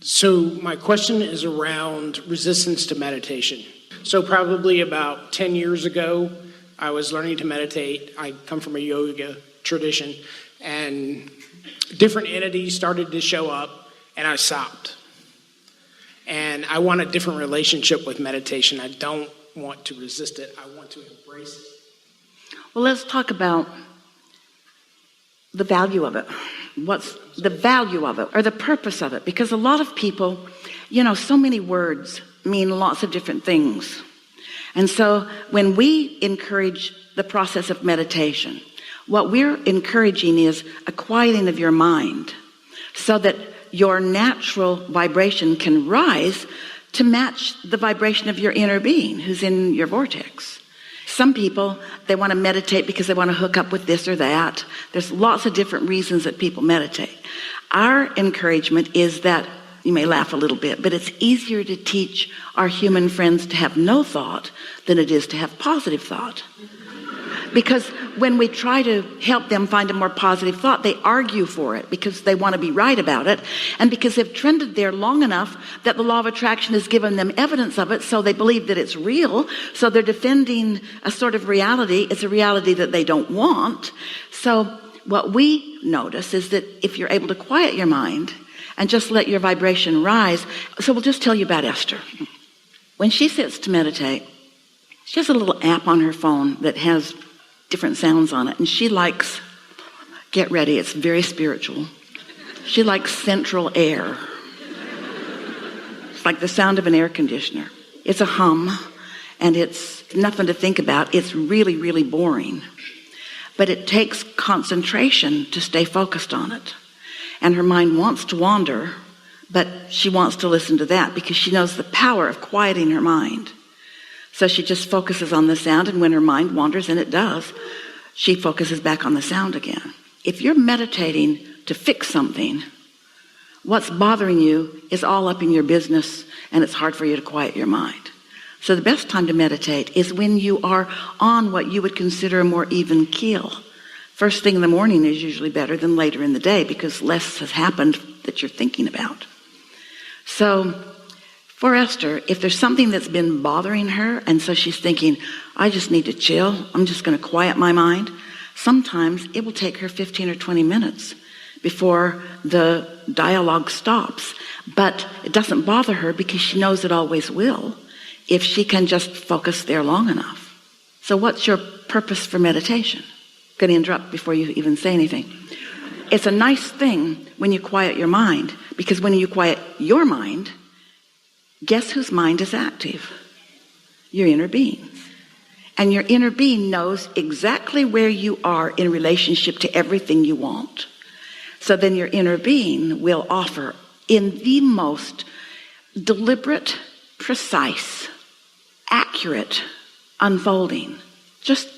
So my question is around resistance to meditation. So probably about 10 years ago, I was learning to meditate. I come from a yoga tradition, and different entities started to show up, and I stopped. And I want a different relationship with meditation. I don't want to resist it. I want to embrace it. Well, let's talk about the value of it. What's the value of it or the purpose of it? Because a lot of people, so many words mean lots of different things. And so when we encourage the process of meditation, what we're encouraging is a quieting of your mind so that your natural vibration can rise to match the vibration of your inner being who's in your vortex. Some people, they want to meditate because they want to hook up with this or that. There's lots of different reasons that people meditate. Our encouragement is that, you may laugh a little bit, but it's easier to teach our human friends to have no thought than it is to have positive thought. Because when we try to help them find a more positive thought, they argue for it because they want to be right about it, and because they've trended there long enough that the law of attraction has given them evidence of it, so they believe that it's real, so they're defending a sort of reality. It's a reality that they don't want. So what we notice is that if you're able to quiet your mind and just let your vibration rise. So we'll just tell you about Esther. When she sits to meditate, she has a little app on her phone that has different sounds on it, and she likes, get ready, it's very spiritual, she likes central air. It's like the sound of an air conditioner. It's a hum, and it's nothing to think about. It's really, really boring. But it takes concentration to stay focused on it. And her mind wants to wander, but she wants to listen to that because she knows the power of quieting her mind. So she just focuses on the sound, and when her mind wanders, and it does, she focuses back on the sound again. If you're meditating to fix something, what's bothering you is all up in your business, and it's hard for you to quiet your mind. So the best time to meditate is when you are on what you would consider a more even keel. First thing in the morning is usually better than later in the day because less has happened that you're thinking about. So for Esther, if there's something that's been bothering her, and so she's thinking, I just need to chill, I'm just going to quiet my mind, sometimes it will take her 15 or 20 minutes before the dialogue stops. But it doesn't bother her because she knows it always will if she can just focus there long enough. So what's your purpose for meditation? I'm going to interrupt before you even say anything. It's a nice thing when you quiet your mind, because when you quiet your mind, guess whose mind is active? Your inner being. And your inner being knows exactly where you are in relationship to everything you want. So then your inner being will offer in the most deliberate, precise, accurate unfolding, just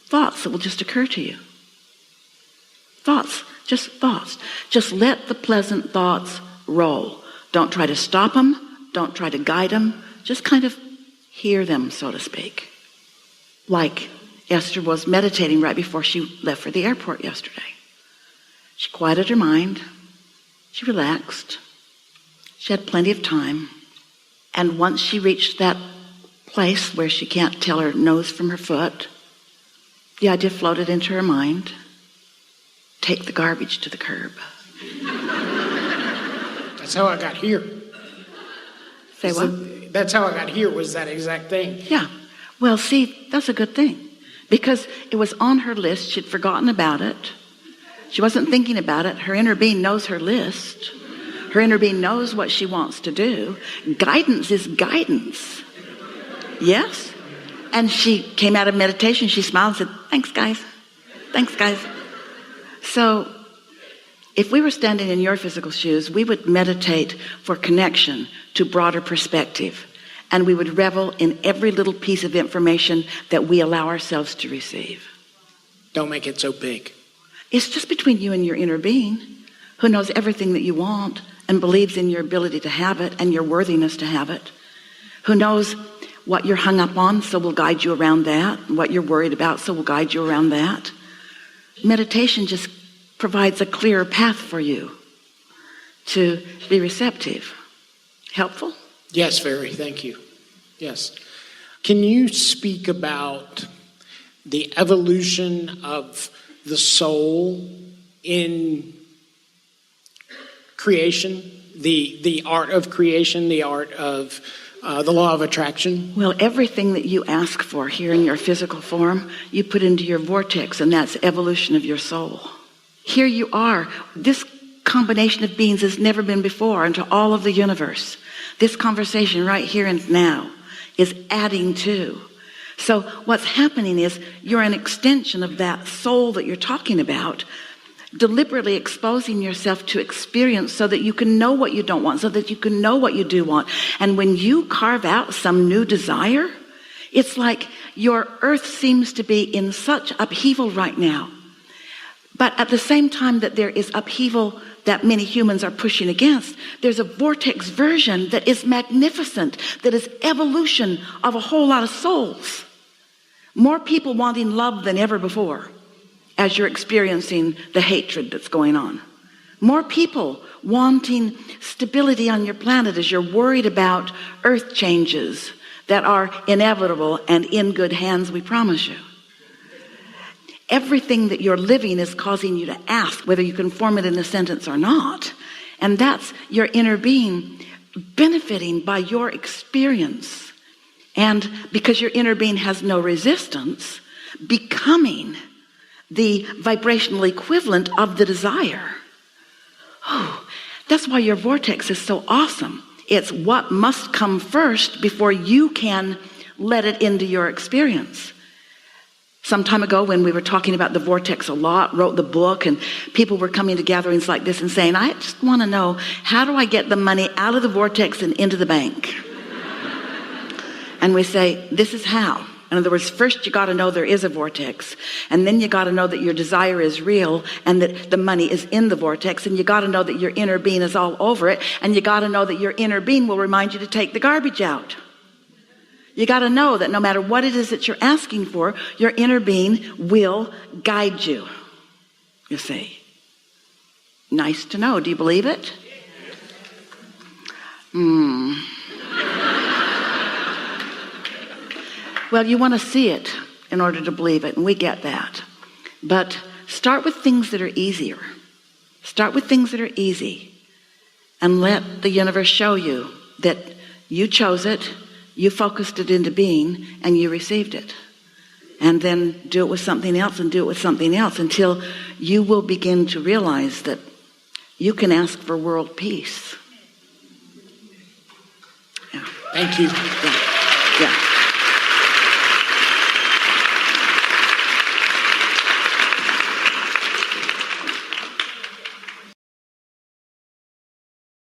thoughts that will just occur to you. Thoughts, just thoughts. Just let the pleasant thoughts roll. Don't try to stop them. Don't try to guide them. Just kind of hear them, so to speak. Like Esther was meditating right before she left for the airport yesterday. She quieted her mind. She relaxed. She had plenty of time. And once she reached that place where she can't tell her nose from her foot, the idea floated into her mind. Take the garbage to the curb. That's how I got here. Say what? That's how I got here, was that exact thing. Yeah. Well, see, that's a good thing. Because it was on her list. She'd forgotten about it. She wasn't thinking about it. Her inner being knows her list. Her inner being knows what she wants to do. Guidance is guidance. Yes? And she came out of meditation. She smiled and said, thanks, guys. Thanks, guys. So if we were standing in your physical shoes, we would meditate for connection to broader perspective. And we would revel in every little piece of information that we allow ourselves to receive. Don't make it so big. It's just between you and your inner being, who knows everything that you want and believes in your ability to have it and your worthiness to have it, who knows what you're hung up on, so will guide you around that, what you're worried about, so will guide you around that. Meditation just provides a clearer path for you to be receptive. Helpful? Yes, very. Thank you. Yes. Can you speak about the evolution of the soul in creation, the art of creation, the art of the law of attraction? Well, everything that you ask for here in your physical form, you put into your vortex, and that's evolution of your soul. Here you are. This combination of beings has never been before into all of the universe. This conversation right here and now is adding to. So what's happening is you're an extension of that soul that you're talking about, deliberately exposing yourself to experience so that you can know what you don't want, so that you can know what you do want. And when you carve out some new desire, it's like your earth seems to be in such upheaval right now. But at the same time that there is upheaval that many humans are pushing against, there's a vortex version that is magnificent, that is evolution of a whole lot of souls. More people wanting love than ever before as you're experiencing the hatred that's going on. More people wanting stability on your planet as you're worried about earth changes that are inevitable and in good hands, we promise you. Everything that you're living is causing you to ask whether you can form it in a sentence or not. And that's your inner being benefiting by your experience. And because your inner being has no resistance, becoming the vibrational equivalent of the desire. Oh, that's why your vortex is so awesome. It's what must come first before you can let it into your experience. Some time ago when we were talking about the vortex a lot, wrote the book, and people were coming to gatherings like this and saying, I just want to know, how do I get the money out of the vortex and into the bank? And we say, this is how. In other words, first you got to know there is a vortex, and then you got to know that your desire is real and that the money is in the vortex, and you got to know that your inner being is all over it, and you got to know that your inner being will remind you to take the garbage out. You got to know that no matter what it is that you're asking for, your inner being will guide you. You see. Nice to know. Do you believe it? Well, you want to see it in order to believe it, and we get that. But start with things that are easier. Start with things that are easy, and let the universe show you that you chose it, you focused it into being, and you received it. And then do it with something else, and do it with something else, until you will begin to realize that you can ask for world peace. Yeah. Thank you. Yeah.